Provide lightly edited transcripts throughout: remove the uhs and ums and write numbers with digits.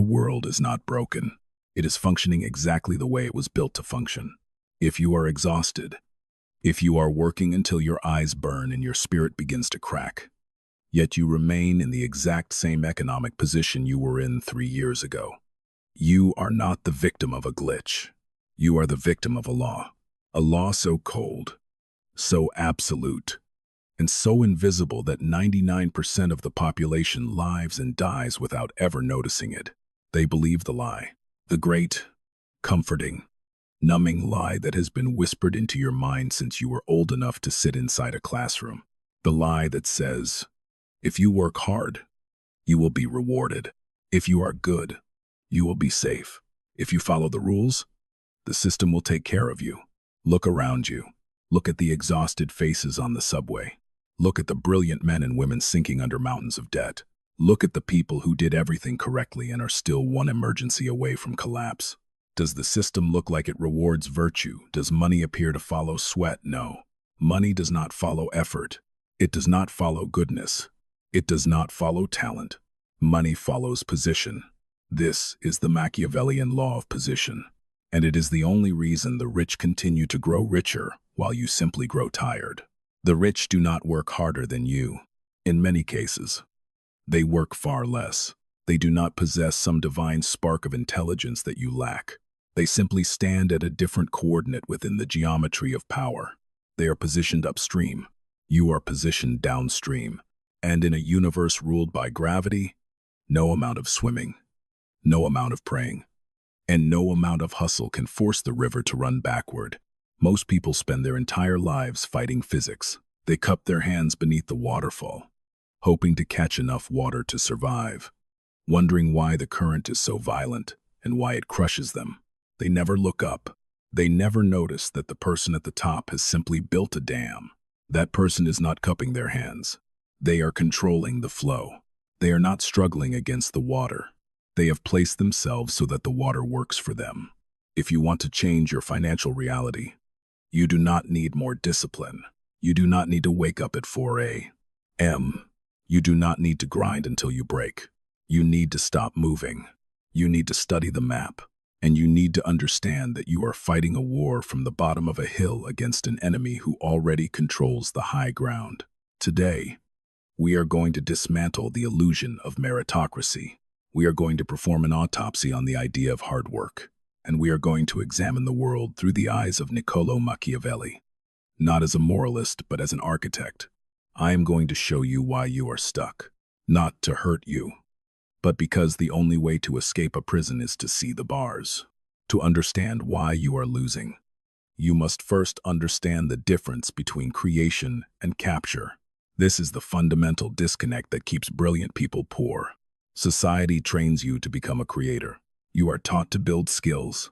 world is not broken. It is functioning exactly the way it was built to function. If you are exhausted, if you are working until your eyes burn and your spirit begins to crack, yet you remain in the exact same economic position you were in 3 years ago, you are not the victim of a glitch. You are the victim of a law so cold, so absolute, and so invisible that 99% of the population lives and dies without ever noticing it. They believe the lie, the great, comforting, numbing lie that has been whispered into your mind since you were old enough to sit inside a classroom. The lie that says, if you work hard, you will be rewarded. If you are good, you will be safe. If you follow the rules, the system will take care of you. Look around you. Look at the exhausted faces on the subway. Look at the brilliant men and women sinking under mountains of debt. Look at the people who did everything correctly and are still one emergency away from collapse. Does the system look like it rewards virtue? Does money appear to follow sweat? No. Money does not follow effort. It does not follow goodness. It does not follow talent. Money follows position. This is the Machiavellian Law of Position, and it is the only reason the rich continue to grow richer while you simply grow tired. The rich do not work harder than you. In many cases, they work far less. They do not possess some divine spark of intelligence that you lack. They simply stand at a different coordinate within the geometry of power. They are positioned upstream. You are positioned downstream. And in a universe ruled by gravity, no amount of swimming, no amount of praying, and no amount of hustle can force the river to run backward. Most people spend their entire lives fighting physics. They cup their hands beneath the waterfall, hoping to catch enough water to survive, wondering why the current is so violent and why it crushes them. They never look up. They never notice that the person at the top has simply built a dam. That person is not cupping their hands. They are controlling the flow. They are not struggling against the water. They have placed themselves so that the water works for them. If you want to change your financial reality, you do not need more discipline. You do not need to wake up at 4 a.m. You do not need to grind until you break. You need to stop moving. You need to study the map. And you need to understand that you are fighting a war from the bottom of a hill against an enemy who already controls the high ground. Today, we are going to dismantle the illusion of meritocracy. We are going to perform an autopsy on the idea of hard work. And we are going to examine the world through the eyes of Niccolo Machiavelli. Not as a moralist, but as an architect. I am going to show you why you are stuck. Not to hurt you, but because the only way to escape a prison is to see the bars. To understand why you are losing, you must first understand the difference between creation and capture. This is the fundamental disconnect that keeps brilliant people poor. Society trains you to become a creator. You are taught to build skills,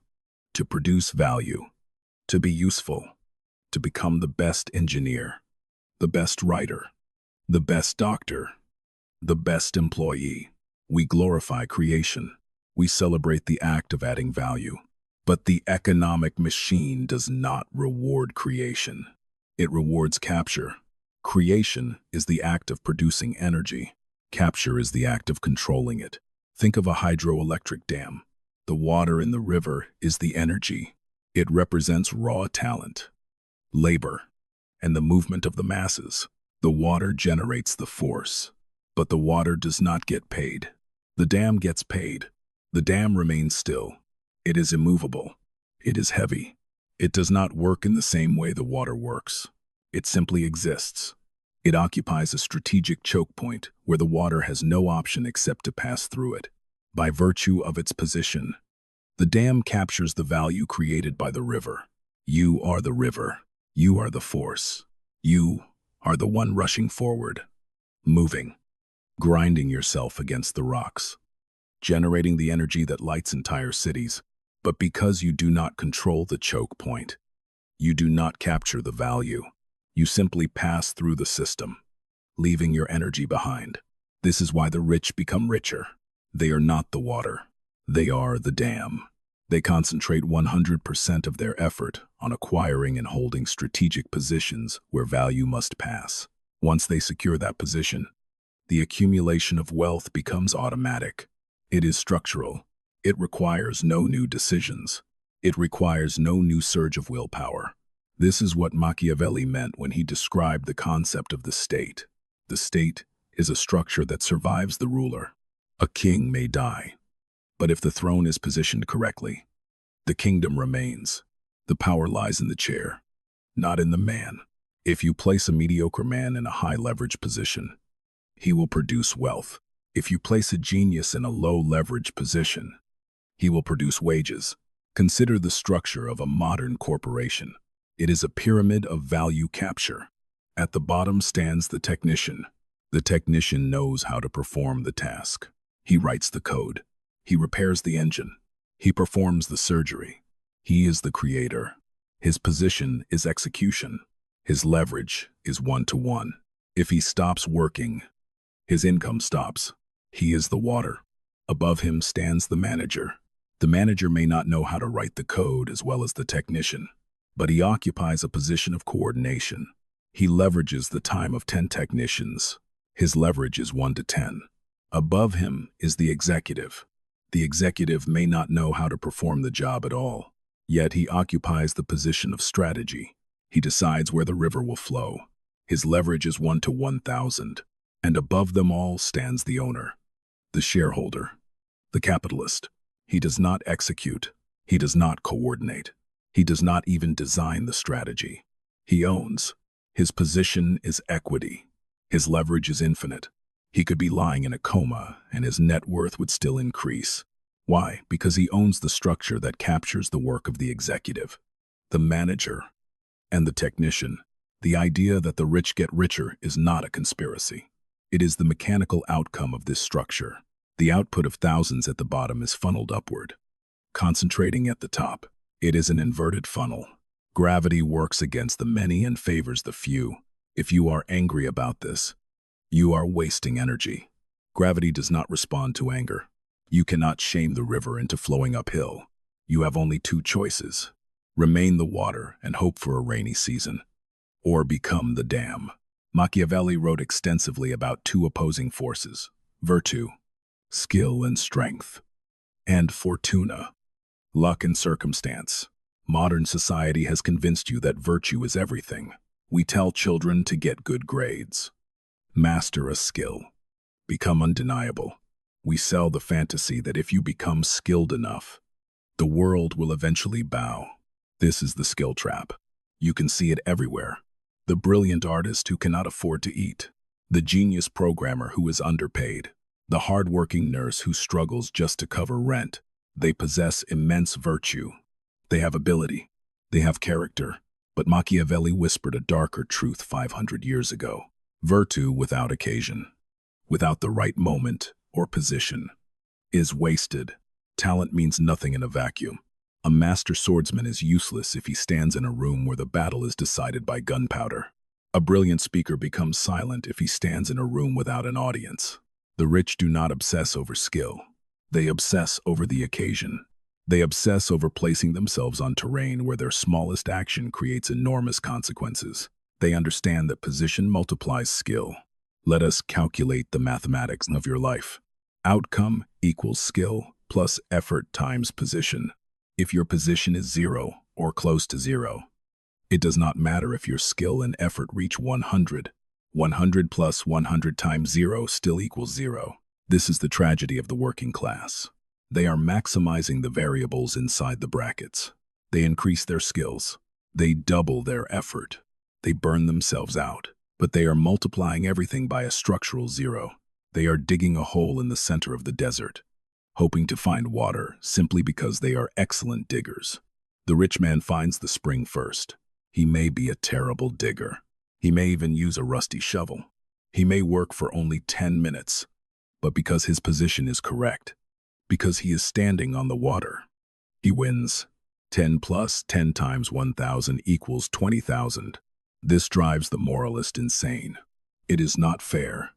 to produce value, to be useful, to become the best engineer, the best writer, the best doctor, the best employee. We glorify creation. We celebrate the act of adding value. But the economic machine does not reward creation. It rewards capture. Creation is the act of producing energy. Capture is the act of controlling it. Think of a hydroelectric dam. The water in the river is the energy. It represents raw talent, labor, and the movement of the masses. The water generates the force, but the water does not get paid. The dam gets paid. The dam remains still. It is immovable. It is heavy. It does not work in the same way the water works. It simply exists. It occupies a strategic choke point where the water has no option except to pass through it. By virtue of its position, the dam captures the value created by the river. You are the river. You are the force. You are the one rushing forward, moving, grinding yourself against the rocks, generating the energy that lights entire cities. But because you do not control the choke point, you do not capture the value. You simply pass through the system, leaving your energy behind. This is why the rich become richer. They are not the water. They are the dam. They concentrate 100% of their effort on acquiring and holding strategic positions where value must pass. Once they secure that position, the accumulation of wealth becomes automatic. It is structural. It requires no new decisions. It requires no new surge of willpower. This is what Machiavelli meant when he described the concept of the state. The state is a structure that survives the ruler. A king may die, but if the throne is positioned correctly, the kingdom remains. The power lies in the chair, not in the man. If you place a mediocre man in a high-leverage position, he will produce wealth. If you place a genius in a low-leverage position, he will produce wages. Consider the structure of a modern corporation. It is a pyramid of value capture. At the bottom stands the technician. The technician knows how to perform the task. He writes the code. He repairs the engine. He performs the surgery. He is the creator. His position is execution. His leverage is one-to-one. If he stops working, his income stops. He is the water. Above him stands the manager. The manager may not know how to write the code as well as the technician, but he occupies a position of coordination. He leverages the time of 10 technicians. His leverage is 1-10. Above him is the executive. The executive may not know how to perform the job at all, yet he occupies the position of strategy. He decides where the river will flow. His leverage is 1-1,000, and above them all stands the owner, the shareholder, the capitalist. He does not execute. He does not coordinate. He does not even design the strategy. He owns. His position is equity. His leverage is infinite. He could be lying in a coma, and his net worth would still increase. Why? Because he owns the structure that captures the work of the executive, the manager, and the technician. The idea that the rich get richer is not a conspiracy. It is the mechanical outcome of this structure. The output of thousands at the bottom is funneled upward, concentrating at the top. It is an inverted funnel. Gravity works against the many and favors the few. If you are angry about this, you are wasting energy. Gravity does not respond to anger. You cannot shame the river into flowing uphill. You have only two choices: remain the water and hope for a rainy season, or become the dam. Machiavelli wrote extensively about two opposing forces: virtue, skill and strength, and fortuna, luck and circumstance. Modern society has convinced you that virtue is everything. We tell children to get good grades, master a skill, become undeniable. We sell the fantasy that if you become skilled enough, the world will eventually bow. This is the skill trap. You can see it everywhere. The brilliant artist who cannot afford to eat, the genius programmer who is underpaid, the hard-working nurse who struggles just to cover rent. They possess immense virtue. They have ability. They have character. But Machiavelli whispered a darker truth 500 years ago. Virtue without occasion, without the right moment or position, is wasted. Talent means nothing in a vacuum. A master swordsman is useless if he stands in a room where the battle is decided by gunpowder. A brilliant speaker becomes silent if he stands in a room without an audience. The rich do not obsess over skill. They obsess over the occasion. They obsess over placing themselves on terrain where their smallest action creates enormous consequences. They understand that position multiplies skill. Let us calculate the mathematics of your life. Outcome equals skill plus effort times position. If your position is 0 or close to 0, it does not matter if your skill and effort reach 100. 100 plus 100 times 0 still equals 0. This is the tragedy of the working class. They are maximizing the variables inside the brackets. They increase their skills. They double their effort. They burn themselves out. But they are multiplying everything by a structural 0. They are digging a hole in the center of the desert, hoping to find water simply because they are excellent diggers. The rich man finds the spring first. He may be a terrible digger. He may even use a rusty shovel. He may work for only 10 minutes, but because his position is correct, because he is standing on the water, he wins. 10 plus 10 times 1,000 equals 20,000. This drives the moralist insane. It is not fair.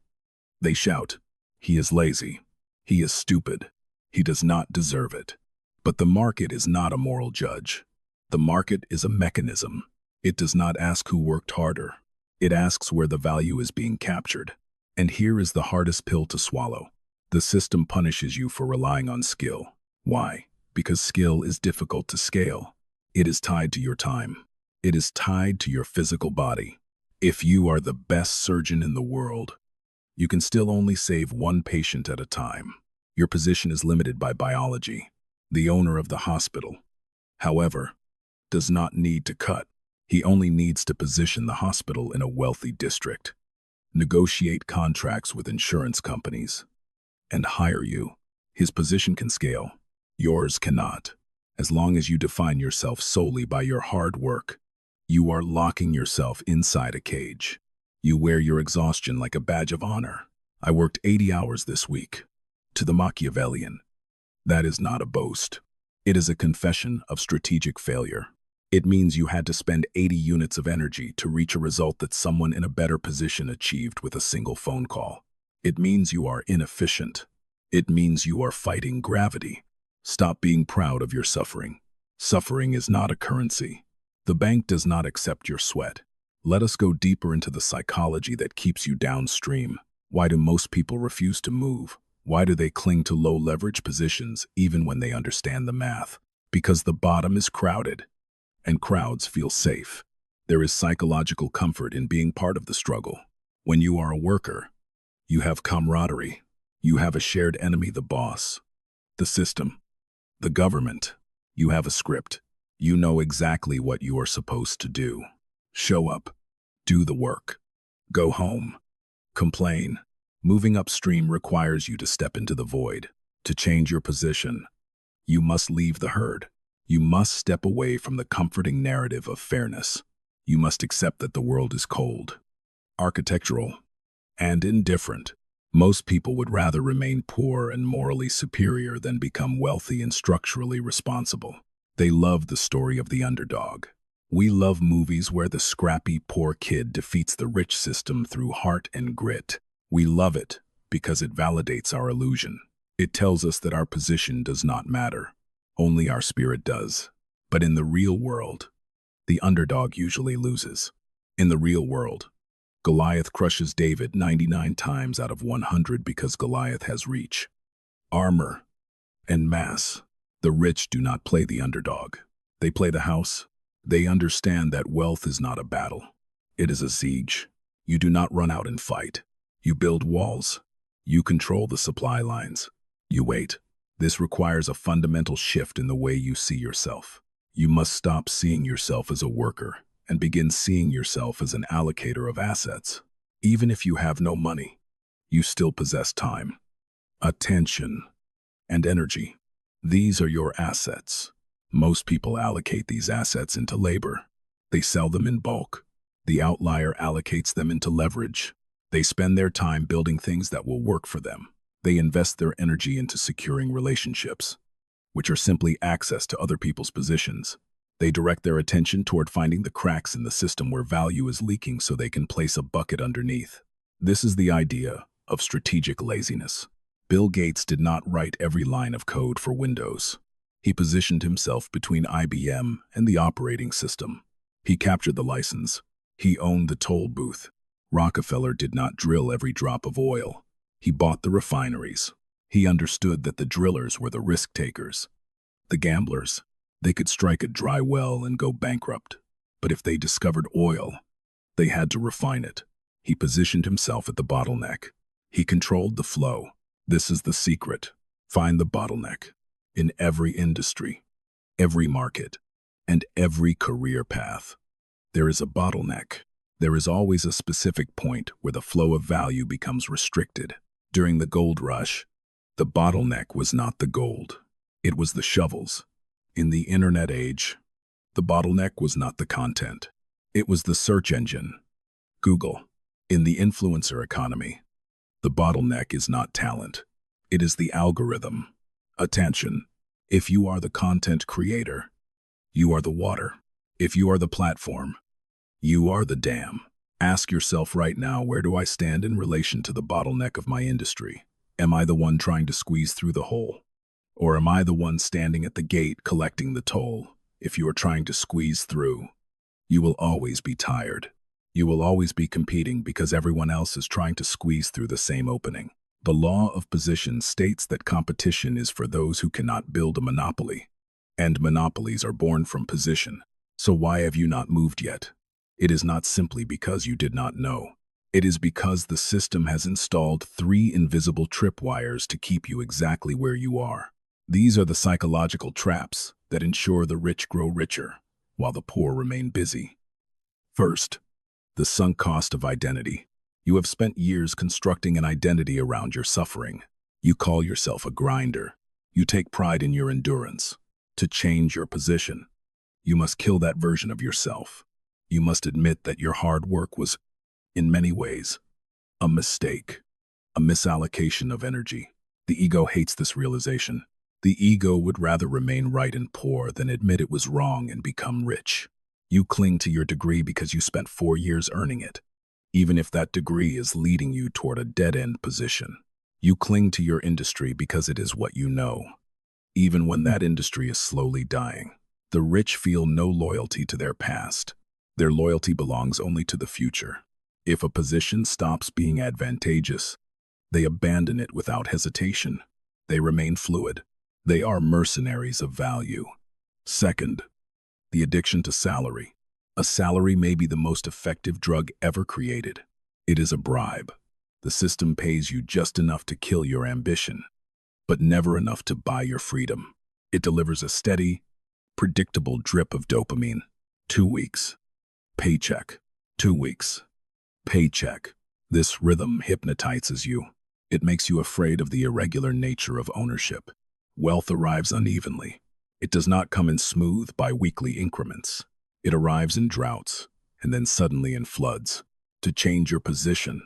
They shout, he is lazy. He is stupid. He does not deserve it. But the market is not a moral judge. The market is a mechanism. It does not ask who worked harder. It asks where the value is being captured. And here is the hardest pill to swallow. The system punishes you for relying on skill. Why? Because skill is difficult to scale. It is tied to your time. It is tied to your physical body. If you are the best surgeon in the world, you can still only save one patient at a time. Your position is limited by biology. The owner of the hospital, however, does not need to cut. He only needs to position the hospital in a wealthy district, negotiate contracts with insurance companies, and hire you. His position can scale. Yours cannot. As long as you define yourself solely by your hard work, you are locking yourself inside a cage. You wear your exhaustion like a badge of honor. I worked 80 hours this week. To the Machiavellian, that is not a boast. It is a confession of strategic failure. It means you had to spend 80 units of energy to reach a result that someone in a better position achieved with a single phone call. It means you are inefficient. It means you are fighting gravity. Stop being proud of your suffering. Suffering is not a currency. The bank does not accept your sweat. Let us go deeper into the psychology that keeps you downstream. Why do most people refuse to move? Why do they cling to low-leverage positions even when they understand the math? Because the bottom is crowded, and crowds feel safe. There is psychological comfort in being part of the struggle. When you are a worker, you have camaraderie. You have a shared enemy, the boss, the system, the government. You have a script. You know exactly what you are supposed to do. Show up, do the work, go home, complain. Moving upstream requires you to step into the void. To change your position, you must leave the herd. You must step away from the comforting narrative of fairness. You must accept that the world is cold, architectural, and indifferent. Most people would rather remain poor and morally superior than become wealthy and structurally responsible. They love the story of the underdog. We love movies where the scrappy, poor kid defeats the rich system through heart and grit. We love it because it validates our illusion. It tells us that our position does not matter. Only our spirit does. But in the real world, the underdog usually loses. In the real world, Goliath crushes David 99 times out of 100 because Goliath has reach, armor, and mass. The rich do not play the underdog. They play the house. They understand that wealth is not a battle. It is a siege. You do not run out and fight. You build walls. You control the supply lines. You wait. This requires a fundamental shift in the way you see yourself. You must stop seeing yourself as a worker and begin seeing yourself as an allocator of assets. Even if you have no money, you still possess time, attention, and energy. These are your assets. Most people allocate these assets into labor. They sell them in bulk. The outlier allocates them into leverage. They spend their time building things that will work for them. They invest their energy into securing relationships, which are simply access to other people's positions. They direct their attention toward finding the cracks in the system where value is leaking so they can place a bucket underneath. This is the idea of strategic laziness. Bill Gates did not write every line of code for Windows. He positioned himself between IBM and the operating system. He captured the license. He owned the toll booth. Rockefeller did not drill every drop of oil. He bought the refineries. He understood that the drillers were the risk takers, the gamblers. They could strike a dry well and go bankrupt. But if they discovered oil, they had to refine it. He positioned himself at the bottleneck. He controlled the flow. This is the secret. Find the bottleneck. In every industry, every market, and every career path, there is a bottleneck. There is always a specific point where the flow of value becomes restricted. During the gold rush, the bottleneck was not the gold. It was the shovels. In the internet age, the bottleneck was not the content. It was the search engine, Google. In the influencer economy, the bottleneck is not talent. It is the algorithm. Attention. If you are the content creator, you are the water. If you are the platform, you are the dam. Ask yourself right now, where do I stand in relation to the bottleneck of my industry? Am I the one trying to squeeze through the hole? Or am I the one standing at the gate collecting the toll? If you are trying to squeeze through, you will always be tired. You will always be competing because everyone else is trying to squeeze through the same opening. The law of position states that competition is for those who cannot build a monopoly. And monopolies are born from position. So why have you not moved yet? It is not simply because you did not know. It is because the system has installed 3 invisible tripwires to keep you exactly where you are. These are the psychological traps that ensure the rich grow richer, while the poor remain busy. First, the sunk cost of identity. You have spent years constructing an identity around your suffering. You call yourself a grinder. You take pride in your endurance. To change your position, you must kill that version of yourself. You must admit that your hard work was, in many ways, a mistake, a misallocation of energy. The ego hates this realization. The ego would rather remain right and poor than admit it was wrong and become rich. You cling to your degree because you spent 4 years earning it, even if that degree is leading you toward a dead-end position. You cling to your industry because it is what you know, even when that industry is slowly dying. The rich feel no loyalty to their past. Their loyalty belongs only to the future. If a position stops being advantageous, they abandon it without hesitation. They remain fluid. They are mercenaries of value. Second, the addiction to salary. A salary may be the most effective drug ever created. It is a bribe. The system pays you just enough to kill your ambition, but never enough to buy your freedom. It delivers a steady, predictable drip of dopamine. 2 weeks. Paycheck. 2 weeks. Paycheck. This rhythm hypnotizes you. It makes you afraid of the irregular nature of ownership. Wealth arrives unevenly. It does not come in smooth, bi-weekly increments. It arrives in droughts, and then suddenly in floods. To change your position,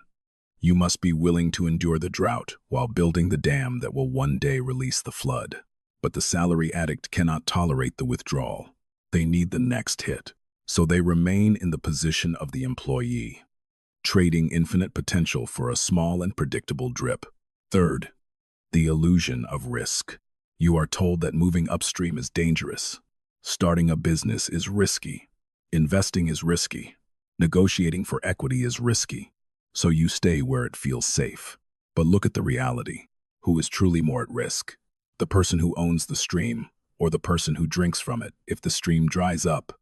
you must be willing to endure the drought while building the dam that will one day release the flood. But the salary addict cannot tolerate the withdrawal. They need the next hit. So they remain in the position of the employee, trading infinite potential for a small and predictable drip. Third, the illusion of risk. You are told that moving upstream is dangerous. Starting a business is risky. Investing is risky. Negotiating for equity is risky. So you stay where it feels safe. But look at the reality. Who is truly more at risk? The person who owns the stream, or the person who drinks from it? If the stream dries up,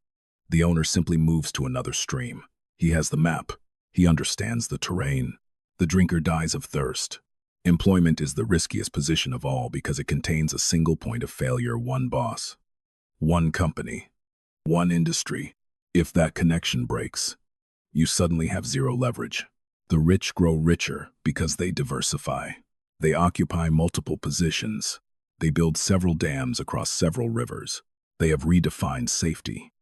the owner simply moves to another stream. He has the map. He understands the terrain. The drinker dies of thirst. Employment is the riskiest position of all because it contains a single point of failure: one boss, one company, one industry. If that connection breaks, you suddenly have zero leverage. The rich grow richer because they diversify. They occupy multiple positions. They build several dams across several rivers. They have redefined safety,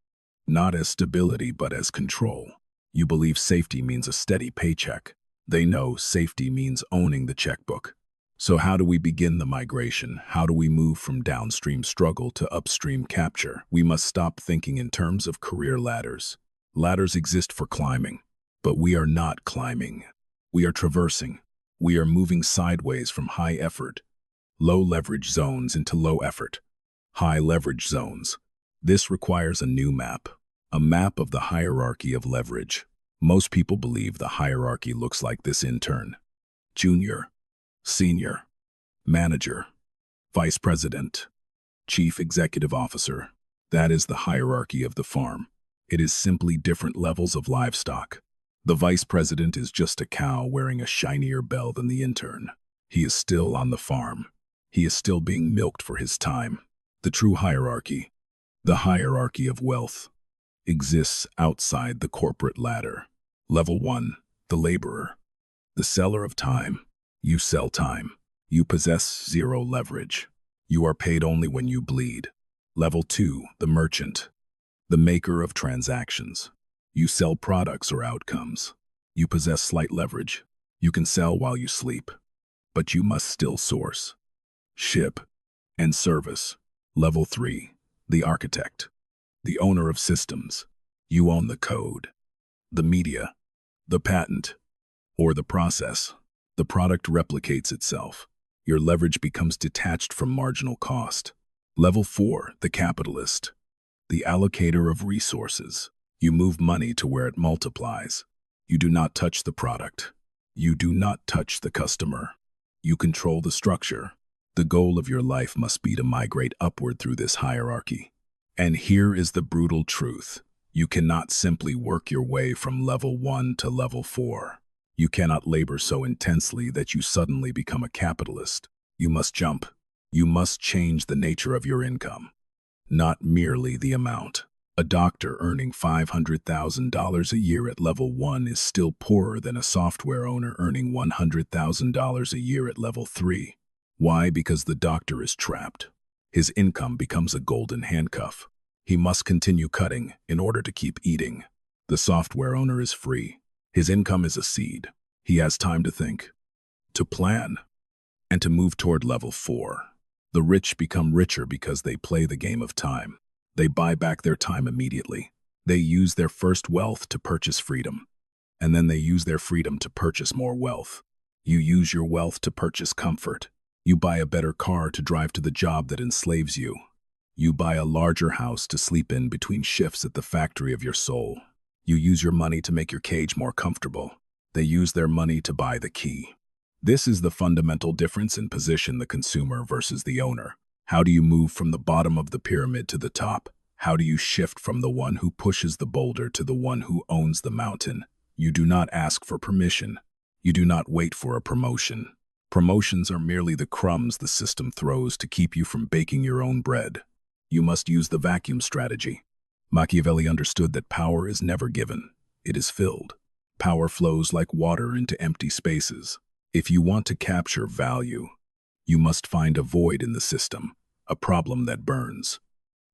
not as stability but as control. You believe safety means a steady paycheck. They know safety means owning the checkbook. So how do we begin the migration? How do we move from downstream struggle to upstream capture? We must stop thinking in terms of career ladders. Ladders exist for climbing, but we are not climbing. We are traversing. We are moving sideways from high effort, low leverage zones into low effort, high leverage zones. This requires a new map, a map of the hierarchy of leverage. Most people believe the hierarchy looks like this: intern, junior, senior, manager, vice president, chief executive officer. That is the hierarchy of the farm. It is simply different levels of livestock. The vice president is just a cow wearing a shinier bell than the intern. He is still on the farm. He is still being milked for his time. The true hierarchy, the hierarchy of wealth, exists outside the corporate ladder. Level 1, the laborer, the seller of time. You sell time. You possess zero leverage. You are paid only when you bleed. Level 2, the merchant, the maker of transactions. You sell products or outcomes. You possess slight leverage. You can sell while you sleep, but you must still source, ship, and service. Level 3, the architect, the owner of systems. You own the code, the media, the patent, or the process. The product replicates itself. Your leverage becomes detached from marginal cost. Level 4, the capitalist, the allocator of resources. You move money to where it multiplies. You do not touch the product. You do not touch the customer. You control the structure. The goal of your life must be to migrate upward through this hierarchy. And here is the brutal truth. You cannot simply work your way from level 1 to level 4. You cannot labor so intensely that you suddenly become a capitalist. You must jump. You must change the nature of your income, not merely the amount. A doctor earning $500,000 a year at level 1 is still poorer than a software owner earning $100,000 a year at level 3. Why? Because the doctor is trapped. His income becomes a golden handcuff. He must continue cutting in order to keep eating. The software owner is free. His income is a seed. He has time to think, to plan, and to move toward level 4. The rich become richer because they play the game of time. They buy back their time immediately. They use their first wealth to purchase freedom. And then they use their freedom to purchase more wealth. You use your wealth to purchase comfort. You buy a better car to drive to the job that enslaves you. You buy a larger house to sleep in between shifts at the factory of your soul. You use your money to make your cage more comfortable. They use their money to buy the key. This is the fundamental difference in position, the consumer versus the owner. How do you move from the bottom of the pyramid to the top? How do you shift from the one who pushes the boulder to the one who owns the mountain? You do not ask for permission. You do not wait for a promotion. Promotions are merely the crumbs the system throws to keep you from baking your own bread. You must use the vacuum strategy. Machiavelli understood that power is never given. It is filled. Power flows like water into empty spaces. If you want to capture value, you must find a void in the system, a problem that burns,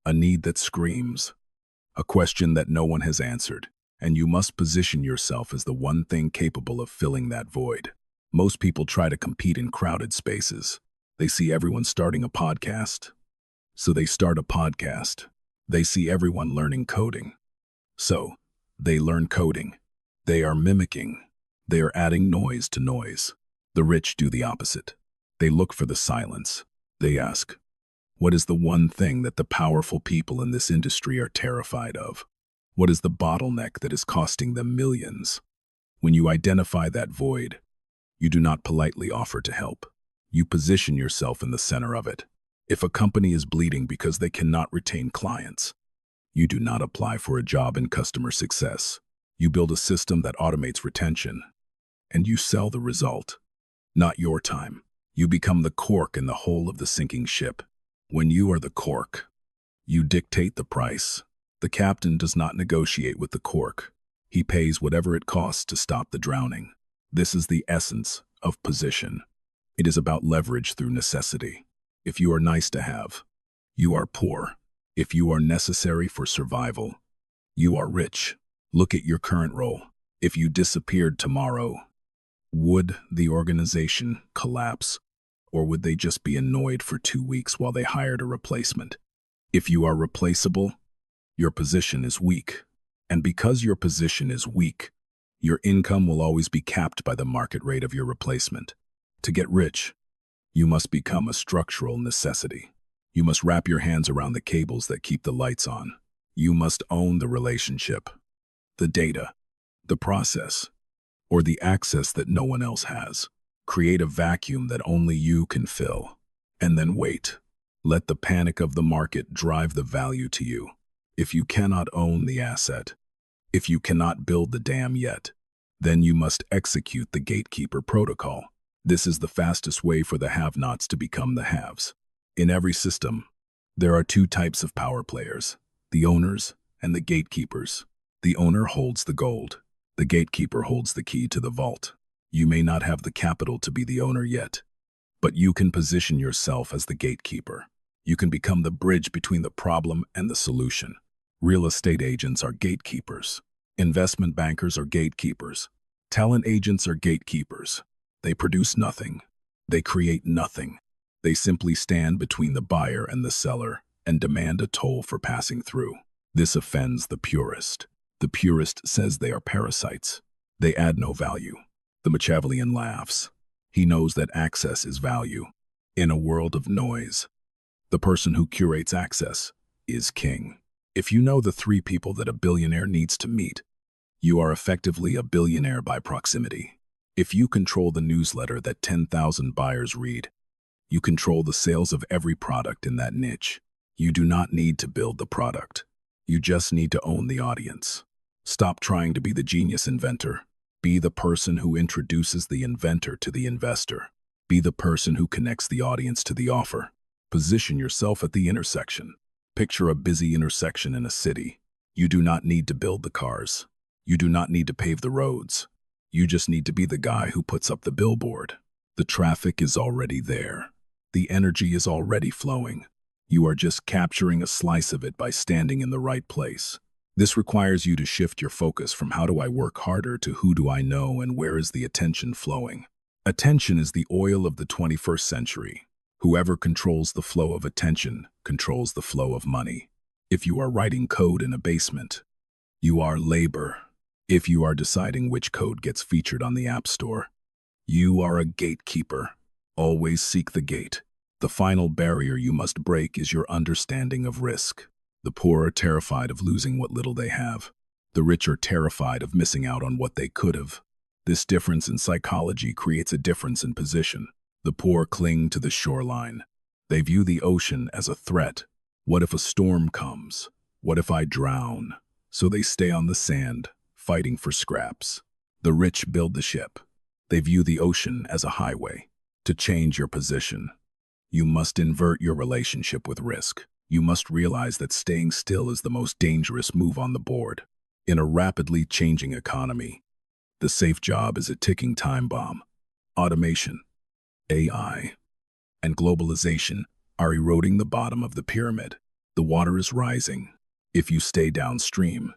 a need that screams, a question that no one has answered, and you must position yourself as the one thing capable of filling that void. Most people try to compete in crowded spaces. They see everyone starting a podcast, so they start a podcast. They see everyone learning coding, so they learn coding. They are mimicking. They are adding noise to noise. The rich do the opposite. They look for the silence. They ask, what is the one thing that the powerful people in this industry are terrified of? What is the bottleneck that is costing them millions? When you identify that void, you do not politely offer to help. You position yourself in the center of it. If a company is bleeding because they cannot retain clients, you do not apply for a job in customer success. You build a system that automates retention, and you sell the result. Not your time. You become the cork in the hull of the sinking ship. When you are the cork, you dictate the price. The captain does not negotiate with the cork. He pays whatever it costs to stop the drowning. This is the essence of position. It is about leverage through necessity. If you are nice to have, you are poor. If you are necessary for survival, you are rich. Look at your current role. If you disappeared tomorrow, would the organization collapse, or would they just be annoyed for 2 weeks while they hired a replacement? If you are replaceable, your position is weak. And because your position is weak, your income will always be capped by the market rate of your replacement. To get rich, you must become a structural necessity. You must wrap your hands around the cables that keep the lights on. You must own the relationship, the data, the process, or the access that no one else has. Create a vacuum that only you can fill. And then wait. Let the panic of the market drive the value to you. If you cannot own the asset, if you cannot build the dam yet, then you must execute the gatekeeper protocol. This is the fastest way for the have-nots to become the haves. In every system, there are 2 types of power players, the owners and the gatekeepers. The owner holds the gold. The gatekeeper holds the key to the vault. You may not have the capital to be the owner yet, but you can position yourself as the gatekeeper. You can become the bridge between the problem and the solution. Real estate agents are gatekeepers. Investment bankers are gatekeepers. Talent agents are gatekeepers. They produce nothing. They create nothing. They simply stand between the buyer and the seller and demand a toll for passing through. This offends the purist. The purist says they are parasites. They add no value. The Machiavellian laughs. He knows that access is value. In a world of noise, the person who curates access is king. If you know the 3 people that a billionaire needs to meet, you are effectively a billionaire by proximity. If you control the newsletter that 10,000 buyers read, you control the sales of every product in that niche. You do not need to build the product. You just need to own the audience. Stop trying to be the genius inventor. Be the person who introduces the inventor to the investor. Be the person who connects the audience to the offer. Position yourself at the intersection. Picture a busy intersection in a city. You do not need to build the cars. You do not need to pave the roads. You just need to be the guy who puts up the billboard. The traffic is already there. The energy is already flowing. You are just capturing a slice of it by standing in the right place. This requires you to shift your focus from how do I work harder to who do I know and where is the attention flowing. Attention is the oil of the 21st century. Whoever controls the flow of attention controls the flow of money. If you are writing code in a basement, you are labor. If you are deciding which code gets featured on the App Store, you are a gatekeeper. Always seek the gate. The final barrier you must break is your understanding of risk. The poor are terrified of losing what little they have. The rich are terrified of missing out on what they could have. This difference in psychology creates a difference in position. The poor cling to the shoreline. They view the ocean as a threat. What if a storm comes? What if I drown? So they stay on the sand, fighting for scraps. The rich build the ship. They view the ocean as a highway. To change your position, you must invert your relationship with risk. You must realize that staying still is the most dangerous move on the board. In a rapidly changing economy, the safe job is a ticking time bomb. Automation, AI, and globalization are eroding the bottom of the pyramid. The water is rising. If you stay downstream,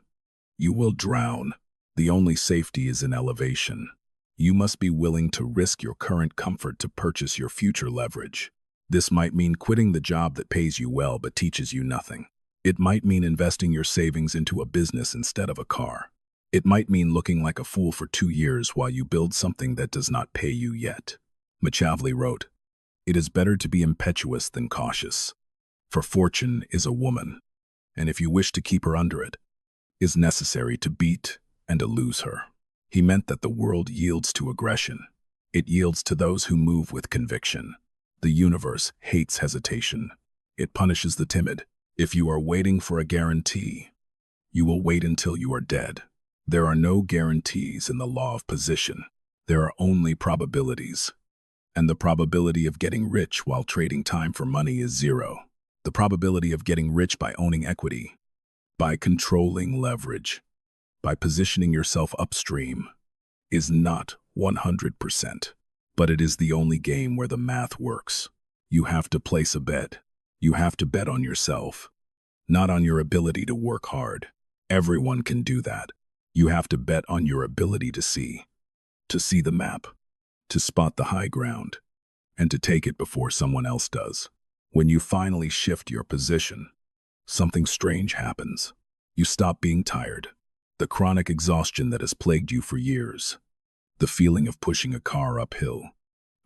you will drown. The only safety is in elevation. You must be willing to risk your current comfort to purchase your future leverage. This might mean quitting the job that pays you well but teaches you nothing. It might mean investing your savings into a business instead of a car. It might mean looking like a fool for 2 years while you build something that does not pay you yet. Machiavelli wrote, "It is better to be impetuous than cautious, for fortune is a woman, and if you wish to keep her under it, is necessary to beat and to lose her." He meant that the world yields to aggression. It yields to those who move with conviction. The universe hates hesitation. It punishes the timid. If you are waiting for a guarantee, you will wait until you are dead. There are no guarantees in the law of position. There are only probabilities. And the probability of getting rich while trading time for money is 0. The probability of getting rich by owning equity, by controlling leverage, by positioning yourself upstream, is not 100%. But it is the only game where the math works. You have to place a bet. You have to bet on yourself, not on your ability to work hard. Everyone can do that. You have to bet on your ability to see the map, to spot the high ground, and to take it before someone else does. When you finally shift your position, something strange happens. You stop being tired. The chronic exhaustion that has plagued you for years, the feeling of pushing a car uphill,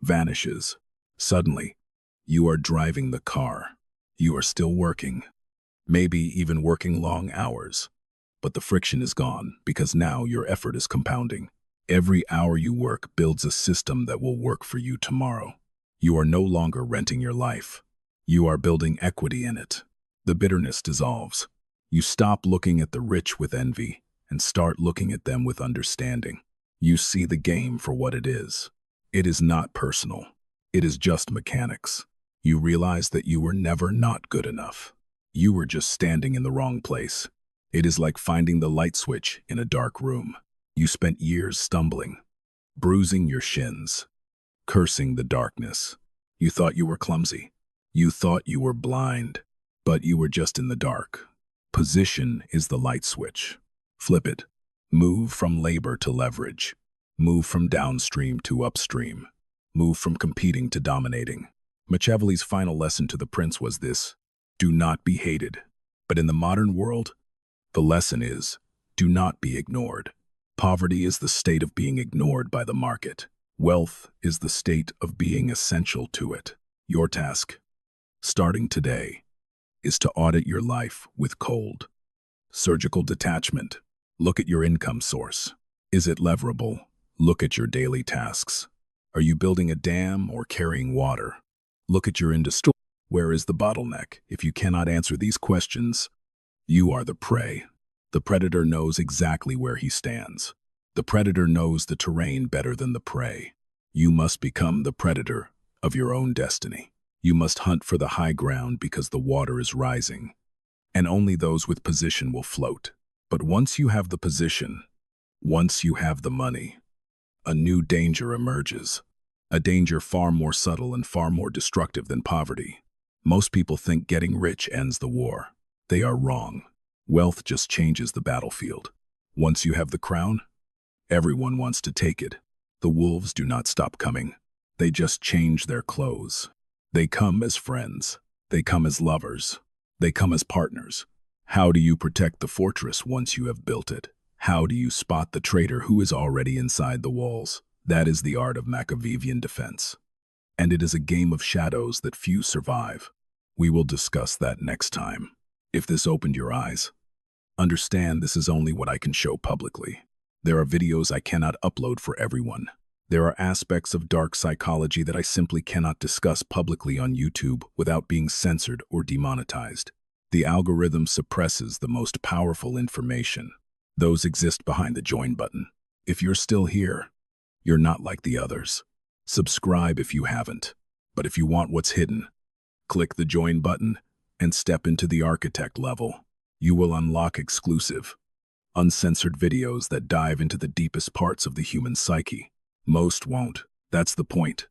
vanishes. Suddenly, you are driving the car. You are still working, maybe even working long hours. But the friction is gone because now your effort is compounding. Every hour you work builds a system that will work for you tomorrow. You are no longer renting your life. You are building equity in it. The bitterness dissolves. You stop looking at the rich with envy and start looking at them with understanding. You see the game for what it is. It is not personal. It is just mechanics. You realize that you were never not good enough. You were just standing in the wrong place. It is like finding the light switch in a dark room. You spent years stumbling, bruising your shins, cursing the darkness. You thought you were clumsy. You thought you were blind, but you were just in the dark. Position is the light switch. Flip it. Move from labor to leverage. Move from downstream to upstream. Move from competing to dominating. Machiavelli's final lesson to the prince was this: do not be hated. But in the modern world, the lesson is, do not be ignored. Poverty is the state of being ignored by the market. Wealth is the state of being essential to it. Your task, starting today, is to audit your life with cold, surgical detachment. Look at your income source. Is it leverable, Look at your daily tasks. Are you building a dam or carrying water? Look at your industry. Where is the bottleneck? If you cannot answer these questions, you are the prey. The predator knows exactly where he stands. The predator knows the terrain better than the prey. You must become the predator of your own destiny. You must hunt for the high ground because the water is rising, and only those with position will float. But once you have the position, once you have the money, a new danger emerges. A danger far more subtle and far more destructive than poverty. Most people think getting rich ends the war. They are wrong. Wealth just changes the battlefield. Once you have the crown, everyone wants to take it. The wolves do not stop coming. They just change their clothes. They come as friends. They come as lovers. They come as partners. How do you protect the fortress once you have built it? How do you spot the traitor who is already inside the walls? That is the art of Machiavellian defense. And it is a game of shadows that few survive. We will discuss that next time. If this opened your eyes, understand this is only what I can show publicly. There are videos I cannot upload for everyone. There are aspects of dark psychology that I simply cannot discuss publicly on YouTube without being censored or demonetized. The algorithm suppresses the most powerful information. Those exist behind the join button. If you're still here, you're not like the others. Subscribe if you haven't. But if you want what's hidden, click the join button and step into the architect level. You will unlock exclusive, uncensored videos that dive into the deepest parts of the human psyche. Most won't. That's the point.